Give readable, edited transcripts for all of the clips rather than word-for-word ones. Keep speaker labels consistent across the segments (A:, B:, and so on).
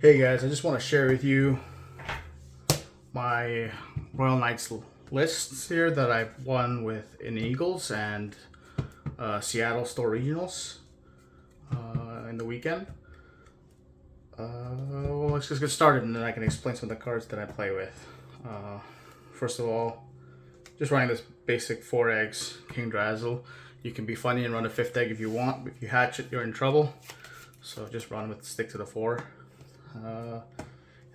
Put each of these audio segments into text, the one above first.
A: Hey guys, I just want to share with you my Royal Knights lists here that I've won with in Eagles and Seattle Store Regionals in the weekend. Well, let's just get started and then I can explain some of the cards that I play with. First of all, just running this basic 4 eggs, King Drazzle. You can be funny and run a 5th egg if you want. If you hatch it, you're in trouble. So just run with stick to the 4. And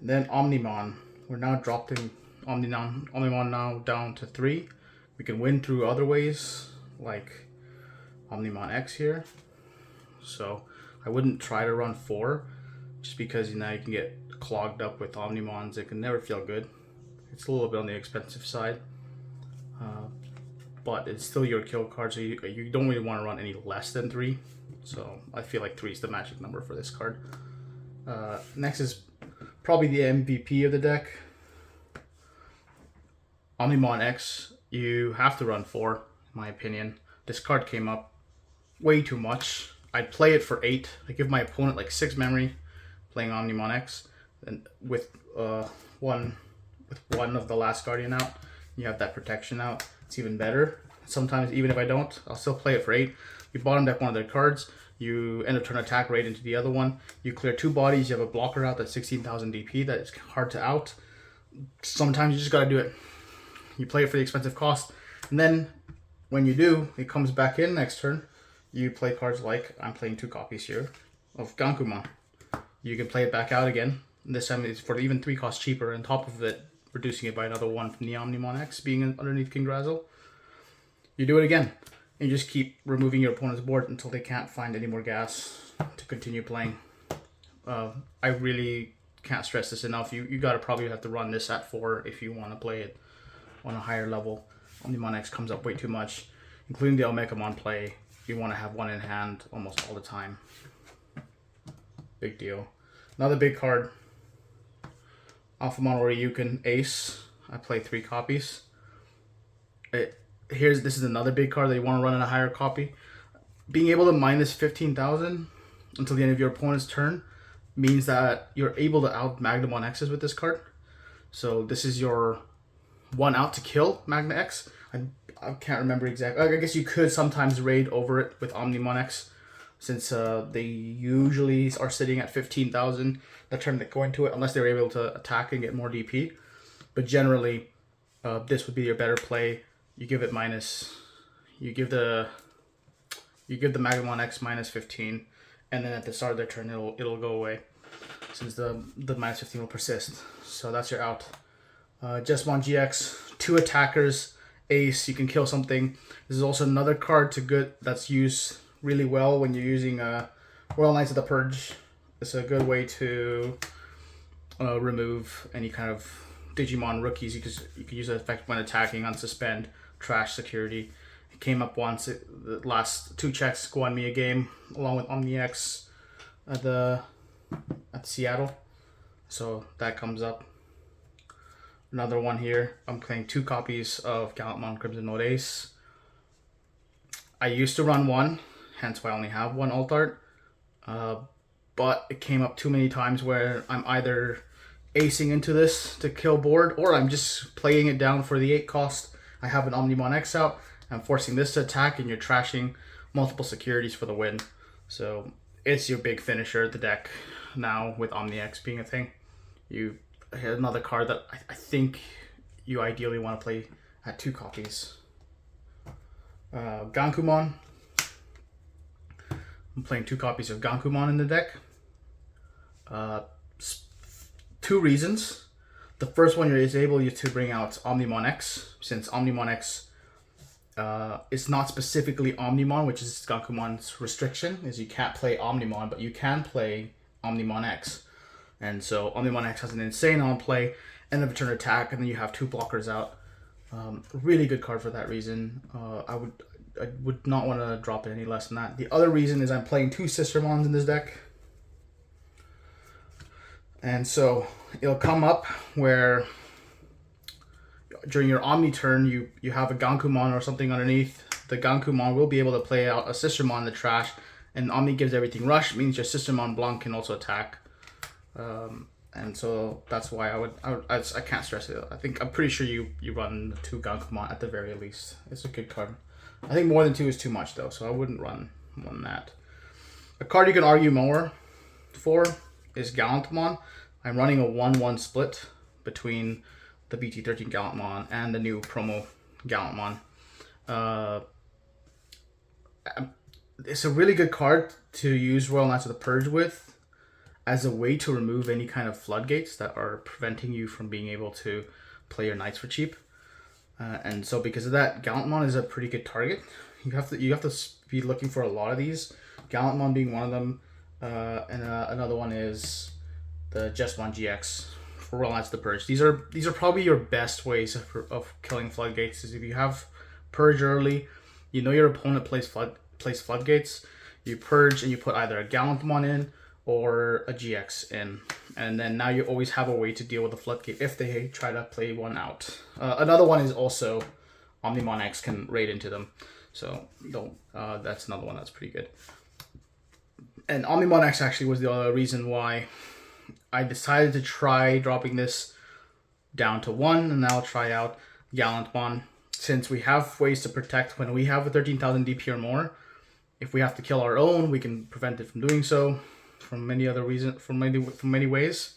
A: then Omnimon. We're now dropping Omnimon now down to 3. We can win through other ways, like Omnimon X here. So I wouldn't try to run 4, just because you can get clogged up with Omnimons. It can never feel good. It's a little bit on the expensive side, but it's still your kill card, so you don't really want to run any less than 3. So I feel like 3 is the magic number for this card. Next is probably the MVP of the deck, Omnimon X. You have to run 4, in my opinion. This card came up way too much. I'd play it for 8. I give my opponent like 6 memory playing Omnimon X, and with one of the last Guardian out, you have that protection out. It's even better. Sometimes even if I don't, I'll still play it for 8. You bottom deck one of their cards. You end up turn attack right into the other one. You clear 2 bodies. You have a blocker out that's 16,000 DP. That is hard to out. Sometimes you just gotta do it. You play it for the expensive cost, and then when you do, it comes back in next turn. You play cards like I'm playing 2 copies here of Gankumon. You can play it back out again. This time it's for even 3 costs cheaper. On top of it, reducing it by another 1 from the Omnimon X being underneath King Drazzle. You do it again. And you just keep removing your opponent's board until they can't find any more gas to continue playing. I really can't stress this enough. You gotta probably have to run this at 4 if you want to play it on a higher level. Omnimon X comes up way too much, including the Almechamon play. You want to have 1 in hand almost all the time. Big deal. Another big card, Alphamon Ryukin Ace. I play 3 copies. This is another big card that you want to run in a higher copy. Being able to minus 15,000 until the end of your opponent's turn means that you're able to out Magnamon X's with this card. So this is your 1 out to kill Magna X. I can't remember exactly. I guess you could sometimes raid over it with Omnimon X, since they usually are sitting at 15,000 the turn they go into it, unless they're able to attack and get more DP. But generally, this would be your better play. You give it you give the Magnamon X minus 15, and then at the start of their turn it'll go away, since the minus 15 will persist. So that's your out. Jesmon GX, 2 attackers, Ace. You can kill something. This is also another card that's used really well when you're using Royal Knights of the Purge. It's a good way to remove any kind of Digimon rookies. You can use that effect when attacking, unsuspend, trash security. It came up once. The last 2 checks won me a game along with Omni X at Seattle. So that comes up. Another one here. I'm playing 2 copies of Gallantmon Crimson Mode Ace. I used to run 1, hence why I only have 1 alt art. But it came up too many times where I'm either acing into this to kill board, or I'm just playing it down for the 8 cost. I have an Omnimon X out. I'm forcing this to attack, and you're trashing multiple securities for the win. So it's your big finisher at the deck now, with Omni X being a thing. You hit another card that I think you ideally want to play at 2 copies. Gankumon. I'm playing 2 copies of Gankumon in the deck. 2 reasons. The first one is able to bring out Omnimon X, since Omnimon X is not specifically Omnimon, which is Gankumon's restriction, is you can't play Omnimon, but you can play Omnimon X. And so Omnimon X has an insane on play, end of turn attack, and then you have 2 blockers out. Really good card for that reason. I would not want to drop it any less than that. The other reason is I'm playing 2 Sistermons in this deck. And so it'll come up where during your Omni turn, you have a Gankumon or something underneath. The Gankumon will be able to play out a Sistermon in the trash, and Omni gives everything rush, means your Sistermon Blanc can also attack. And so that's why I can't stress it. I'm pretty sure you run 2 Gankumon at the very least. It's a good card. I think more than 2 is too much though, so I wouldn't run more than that. A card you can argue more for is Gallantamon. I'm running a 1-1 split between the BT13 Gallantamon and the new promo Gallantamon. It's a really good card to use Royal Knights of the Purge with, as a way to remove any kind of floodgates that are preventing you from being able to play your knights for cheap. And so because of that, Gallantamon is a pretty good target. You have to be looking for a lot of these. Gallantamon being one of them, and another one is the Jessamon GX for Royal Knights of the Purge. These are probably your best ways of killing floodgates. Is if you have Purge early, you know your opponent plays floodgates, you purge and you put either a Gallantamon in or a GX in, and then now you always have a way to deal with the floodgate if they try to play one out. Another one is also Omnimon X can raid into them, so that's another one that's pretty good. And Omnimon X actually was the other reason why I decided to try dropping this down to 1 and now try out Gallantamon, since we have ways to protect when we have a 13,000 DP or more. If we have to kill our own, we can prevent it from doing so from many other reasons, from many ways.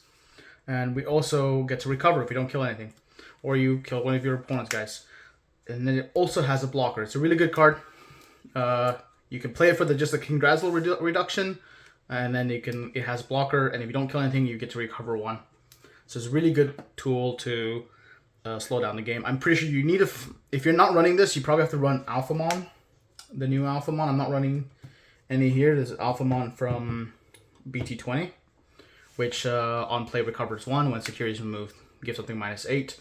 A: And we also get to recover if we don't kill anything, or you kill one of your opponent's guys. And then it also has a blocker. It's a really good card. You can play it for just the King Drazzle reduction, and then it has blocker, and if you don't kill anything, you get to recover 1. So it's a really good tool to slow down the game. I'm pretty sure you need if you're not running this, you probably have to run Alphamon, the new Alphamon. I'm not running any here. There's Alphamon from BT20, which on play recovers 1 when security is removed, gives something -8.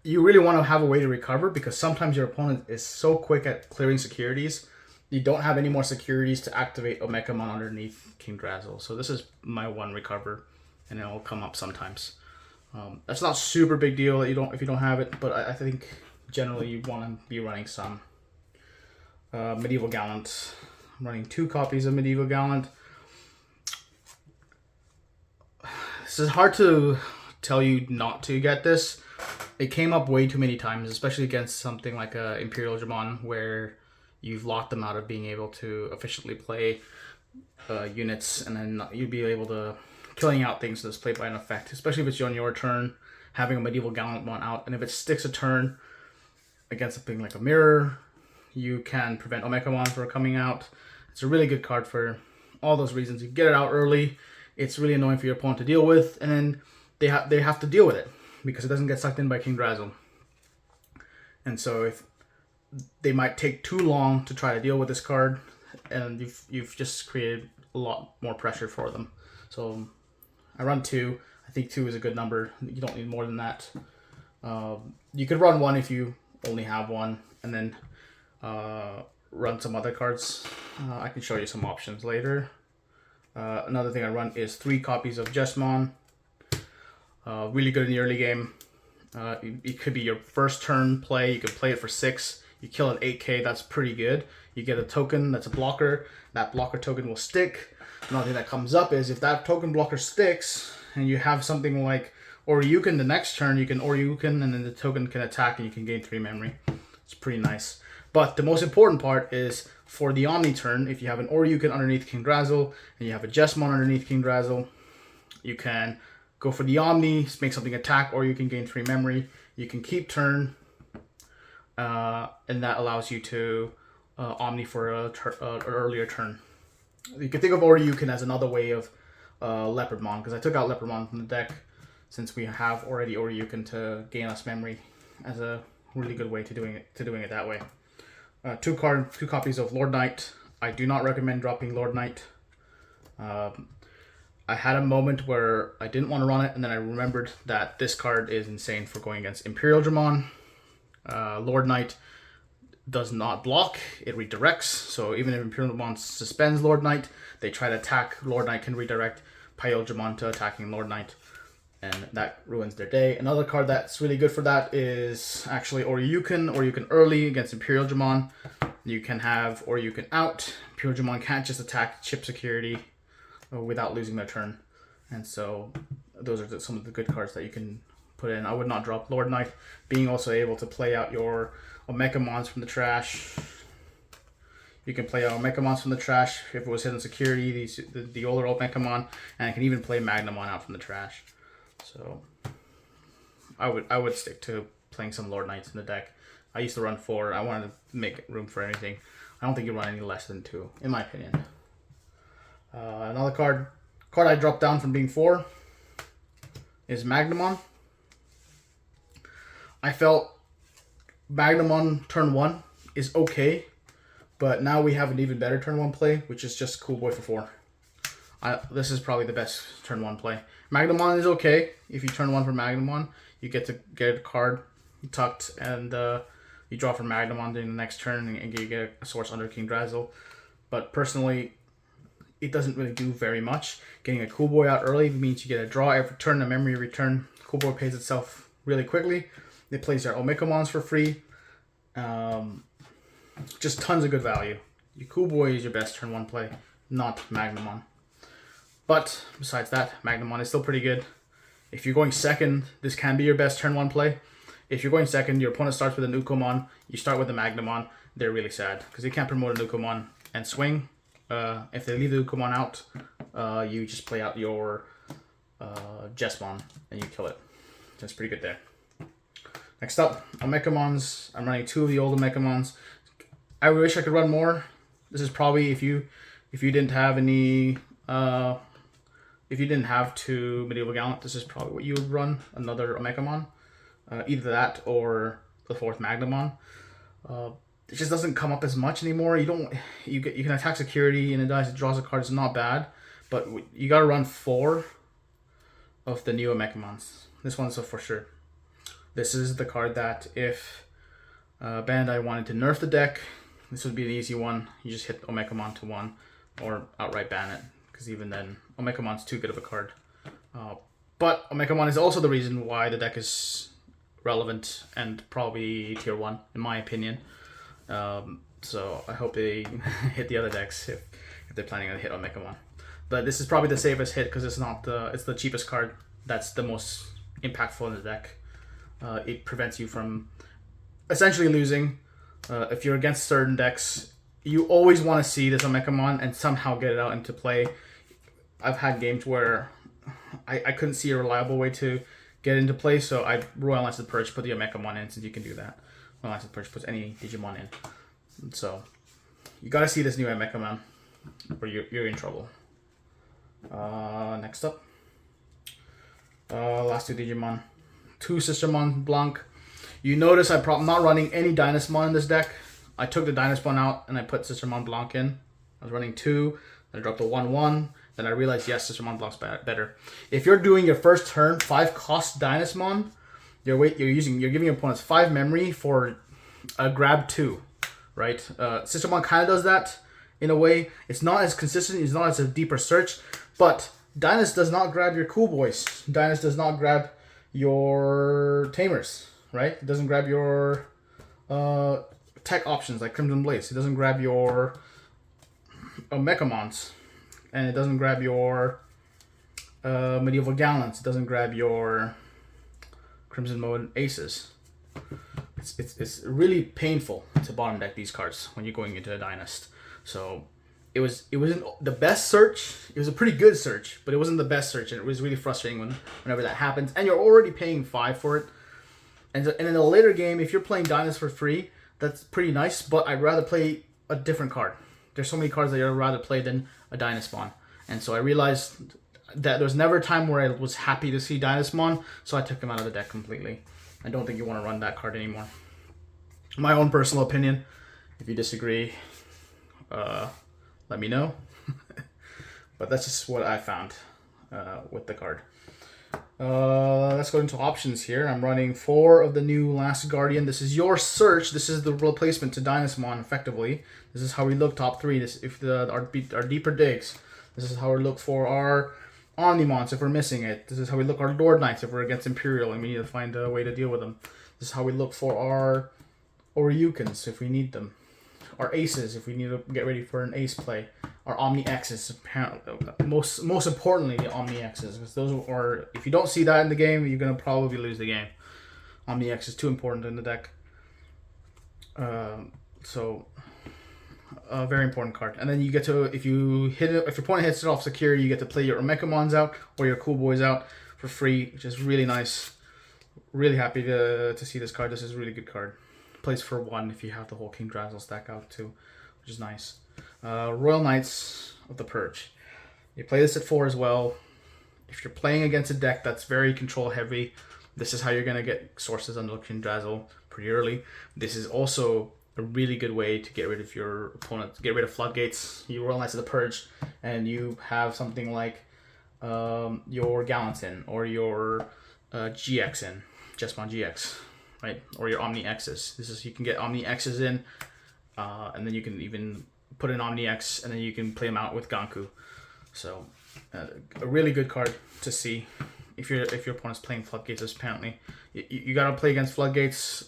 A: You really want to have a way to recover, because sometimes your opponent is so quick at clearing securities, you don't have any more securities to activate Omegamon underneath King Drazzle. So this is my 1 recover, and it will come up sometimes. That's not super big deal that if you don't have it, but I think generally you want to be running some. Medieval Gallant. I'm running 2 copies of Medieval Gallant. This is hard to tell you not to get this. It came up way too many times, especially against something like Imperial Dramon, where you've locked them out of being able to efficiently play units, and then you'd be able to killing out things that's played by an effect, especially if it's on your turn, having a Medieval Gallantamon out. And if it sticks a turn against something like a mirror, you can prevent Omegamon from coming out. It's a really good card for all those reasons. You get it out early. It's really annoying for your opponent to deal with, and then they have to deal with it because it doesn't get sucked in by King Drazzle. And so if they might take too long to try to deal with this card, and you've just created a lot more pressure for them. So I run 2. I think 2 is a good number. You don't need more than that. You could run 1 if you only have 1, and then run some other cards. I can show you some options later. Another thing I run is 3 copies of Jessamon. Really good in the early game. It could be your first turn play. You could play it for 6. You kill an 8k, that's pretty good. You get a token that's a blocker. That blocker token will stick. Another thing that comes up is if that token blocker sticks and you have something like Oryuken the next turn, you can Oryuken and then the token can attack and you can gain 3 memory. It's pretty nice. But the most important part is for the Omni turn, if you have an Oryuken underneath King Drazzle and you have a Jessamon underneath King Drazzle, you can go for the Omni, make something attack, or you can gain 3 memory. You can keep turn, and that allows you to Omni for an earlier turn. You can think of Oryuken as another way of Leopardmon, because I took out Leopardmon from the deck since we have already Oryuken to gain us memory, as a really good way to doing it that way. 2 copies of Lord Knight. I do not recommend dropping Lord Knight. I had a moment where I didn't want to run it, and then I remembered that this card is insane for going against Imperial Dramon. Lord Knight does not block, it redirects. So even if Imperial Dramon suspends Lord Knight, they try to attack, Lord Knight can redirect Pyle Dramon to attacking Lord Knight, and that ruins their day. Another card that's really good for that is actually Oryuken early against Imperial Dramon. You can have Oryuken out. Imperial Dramon can't just attack chip security without losing their turn. And so those are some of the good cards that you can put in. I would not drop Lord Knight. Being also able to play out your Omecamons from the trash. You can play out Omecamons from the trash if it was hidden security, the older Omecamon, and I can even play Magnamon out from the trash. So I would stick to playing some Lord Knights in the deck. I used to run 4. I wanted to make room for anything. I don't think you run any less than 2, in my opinion. Another card I dropped down from being 4 is Magnamon. I felt Magnamon turn 1 is okay, but now we have an even better turn 1 play, which is just Cool Boy for 4. This is probably the best turn 1 play. Magnamon is okay. If you turn 1 for Magnamon, you get to get a card tucked, and you draw for Magnamon during the next turn, and you get a Source Under King Drazzle. But personally, it doesn't really do very much. Getting a Cool Boy out early means you get a draw every turn, a memory return. Cool Boy pays itself really quickly. It plays their Omecamons for free. Just tons of good value. Your Cool Boy is your best turn 1 play, not Magnamon. But besides that, Magnamon is still pretty good. If you're going second, this can be your best turn 1 play. If you're going second, your opponent starts with a Nukomon. You start with the Magnamon. They're really sad because they can't promote a Nukomon and swing. If they leave the Nukomon out, you just play out your Jesmon and you kill it. That's pretty good there. Next up, Omecamons. I'm running 2 of the old Omecamons. I wish I could run more. This is probably if you didn't have any if you didn't have 2 Medieval Gallant, this is probably what you would run, another Omecamon. Either that or the 4th Magnamon. It just doesn't come up as much anymore. You can attack security and it draws a card. It's not bad, but you gotta run 4 of the new Omecamons. This one's for sure. This is the card that if Bandai wanted to nerf the deck, this would be an easy one. You just hit Omecamon to 1 or outright ban it, because even then, Omecamon's too good of a card. But Omecamon is also the reason why the deck is relevant and probably tier 1, in my opinion. So I hope they hit the other decks if they're planning on hit Omecamon. But this is probably the safest hit because it's the cheapest card that's the most impactful in the deck. It prevents you from essentially losing. If you're against certain decks, you always want to see this Omecamon and somehow get it out into play. I've had games where I couldn't see a reliable way to get into play, so I Royal Knights of the Purge, put the Omecamon in, since you can do that. Royal Knights of the Purge puts any Digimon in. So you gotta see this new Omecamon, or you're in trouble. Next up, last 2 Digimon. 2 Sistermon Blanc. You notice I'm not running any Dynasmon in this deck. I took the Dynasmon out and I put Sistermon Blanc in. I was running 2, then I dropped the 1/1. Then I realized, yes, Sistermon Blanc's better. If you're doing your first turn 5 cost Dynasmon, you're giving your opponents 5 memory for a grab 2, right? Sistermon kind of does that in a way. It's not as consistent. It's not as a deeper search, but Dynast does not grab your Cool Boys. Dynast does not grab your Tamers, right? It doesn't grab your tech options like Crimson Blaze. It doesn't grab your Omecamons. And it doesn't grab your Medieval Gallants. It doesn't grab your Crimson Mode Aces. It's really painful to bottom deck these cards when you're going into a Dynast. So it wasn't the best search. It was a pretty good search, but it wasn't the best search, and it was really frustrating whenever that happens. And you're already paying 5 for it. And in a later game, if you're playing Dynast for free, that's pretty nice. But I'd rather play a different card. There's so many cards that I'd rather play than a Dynasmon. And so I realized that there was never a time where I was happy to see Dynasmon, so I took him out of the deck completely. I don't think you want to run that card anymore. My own personal opinion. If you disagree, let me know. But that's just what I found with the card. Let's go into options here. I'm running 4 of the new Last Guardian. This is your search. This is the replacement to Dynasmon, effectively. This is how we look top 3. Our deeper digs. This is how we look for our Omnimons if we're missing it. This is how we look our Lord Knights if we're against Imperial and we need to find a way to deal with them. This is how we look for our Oryukens if we need them. our aces if we need to get ready for an ace play. Our Omni X's, most importantly, the Omni X's, because those are, if you don't see that in the game, you're gonna probably lose the game. Omni X is too important in the deck. So a very important card. And then you get to, if your opponent hits it off security, you get to play your Omekamons out or your Cool Boys out for free, which is really nice. Really happy to see this card. This is a really good card. Plays for 1 if you have the whole King Drazzle stack out too, which is nice. Royal Knights of the Purge. You play this at 4 as well. If you're playing against a deck that's very control heavy, this is how you're going to get sources on the King Drazzle pretty early. This is also a really good way to get rid of your opponent, get rid of Floodgates, your Royal Knights of the Purge, and you have something like your Gallants in, or your GX in, Jesmon GX, right? Or your Omni X's. This is, you can get Omni X's in, and then you can even put an Omni X, and then you can play them out with Ganku. So a really good card to see if your opponent's playing Floodgates. Apparently, you gotta play against Floodgates.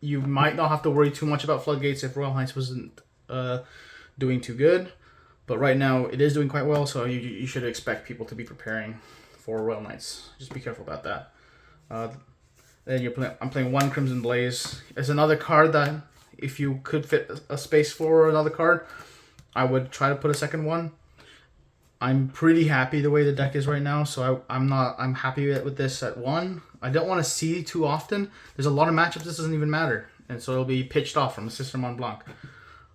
A: You might not have to worry too much about Floodgates if Royal Knights wasn't doing too good, but right now it is doing quite well. So you should expect people to be preparing for Royal Knights. Just be careful about that. Then I'm playing 1 Crimson Blaze. It's another card that if you could fit a space for another card, I would try to put a second one. I'm pretty happy the way the deck is right now, so I'm happy with this at 1. I don't want to see too often. There's a lot of matchups this doesn't even matter, and so it'll be pitched off from Sister Mont Blanc.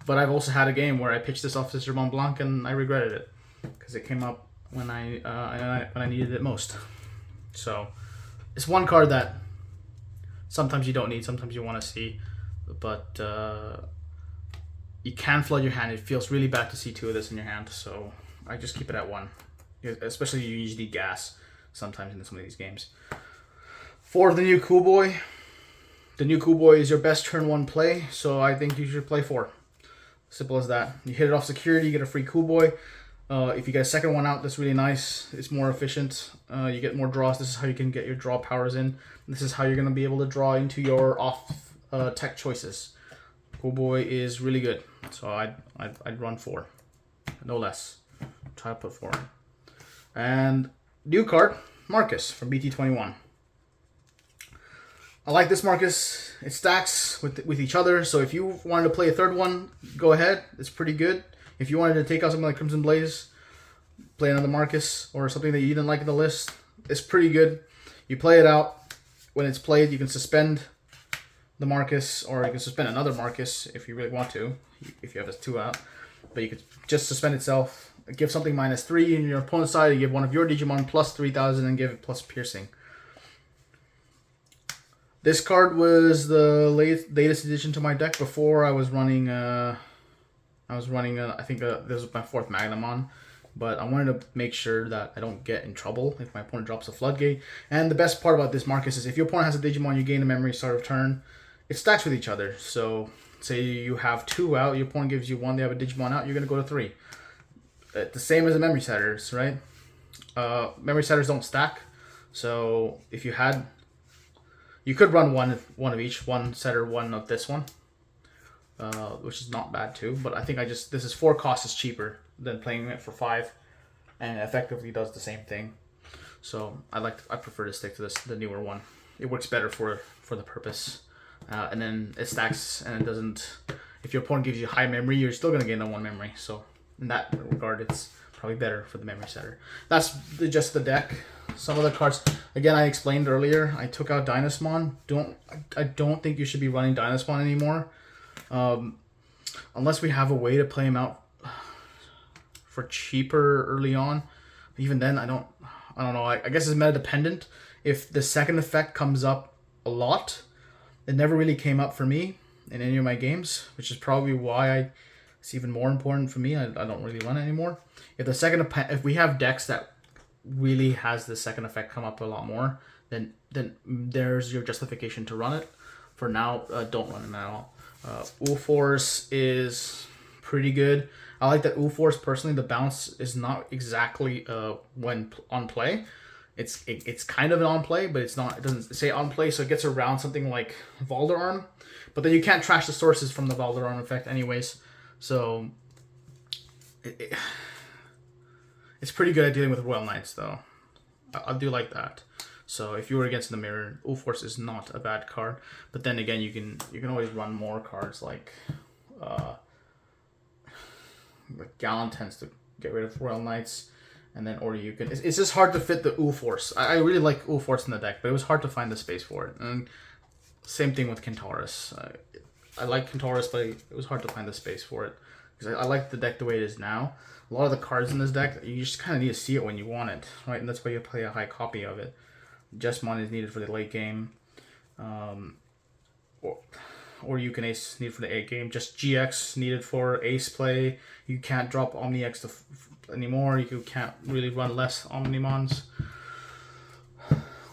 A: But I've also had a game where I pitched this off Sister Mont Blanc and I regretted it because it came up when I needed it most. So it's one card that sometimes you don't need, sometimes you want to see, but you can flood your hand. It feels really bad to see 2 of this in your hand, so I just keep it at 1. Especially you usually need gas sometimes in some of these games. For the new Cool Boy, the new Cool Boy is your best turn 1 play, so I think you should play 4. Simple as that. You hit it off security, you get a free Cool Boy. If you get a second one out, that's really nice. It's more efficient. You get more draws. This is how you can get your draw powers in. This is how you're going to be able to draw into your off tech choices. Cool Boy is really good, so I'd run 4, no less. Try to put 4 in. And new card, Marcus from BT21. I like this Marcus. It stacks with each other, so if you wanted to play a third one, go ahead. It's pretty good. If you wanted to take out something like Crimson Blaze, play another Marcus, or something that you didn't like in the list, it's pretty good. You play it out. When it's played, you can suspend the Marcus, or you can suspend another Marcus if you really want to, if you have a 2 out. But you could just suspend itself, give something -3 in your opponent's side, you give one of your Digimon plus 3,000 and give it plus piercing. This card was the latest addition to my deck. Before I was running, I think this was my 4th Magnamon, but I wanted to make sure that I don't get in trouble if my opponent drops a Floodgate. And the best part about this Marcus is if your opponent has a Digimon, you gain a memory start of turn. It stacks with each other. So say you have 2 out, your opponent gives you 1, they have a Digimon out, you're going to go to 3. The same as the memory setters, right? Memory setters don't stack. So if you had, you could run one of each, 1 setter, 1 of this one, which is not bad too. But I think this is 4 cost is cheaper than playing it for 5, and effectively does the same thing. So I prefer to stick to the newer one. It works better for the purpose, and then it stacks and it doesn't. If your opponent gives you high memory, you're still gonna gain the 1 memory. So in that regard, it's probably better for the memory setter. That's just the deck. Some of the cards, again, I explained earlier, I took out Dynasmon. I don't think you should be running Dynasmon anymore. Unless we have a way to play him out for cheaper early on. Even then, I don't know. I guess it's meta dependent. If the second effect comes up a lot, it never really came up for me in any of my games, which is probably why it's even more important for me. I don't really run it anymore. If we have decks that really has the second effect come up a lot more, then there's your justification to run it. For now, don't run it at all. Ulforce is pretty good. I like that Ulforce personally. The bounce is not exactly when on play. it's kind of an on play, but it's not. It doesn't say on play, so it gets around something like Valderarm. But then you can't trash the sources from the Valderarm effect, anyways. So it's pretty good at dealing with Royal Knights, though. I do like that. So if you were against the mirror, Ulforce is not a bad card. But then again, you can always run more cards like Gallon tends to get rid of Royal Knights, and then or you can. It's just hard to fit the Ulforce. I really like Ulforce in the deck, but it was hard to find the space for it. And same thing with Kentaurus. I like Kentaurus, but it was hard to find the space for it because I like the deck the way it is now. A lot of the cards in this deck, you just kind of need to see it when you want it, right? And that's why you play a high copy of it. Jesmon is needed for the late game, or you can Ace needed for the 8 game. Just GX needed for Ace play. You can't drop OmniX anymore. You can't really run less Omnimons.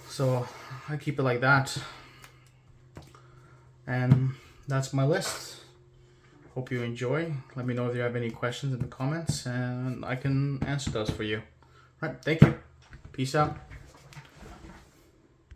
A: So I keep it like that. And that's my list. Hope you enjoy. Let me know if you have any questions in the comments, and I can answer those for you. All right, thank you. Peace out.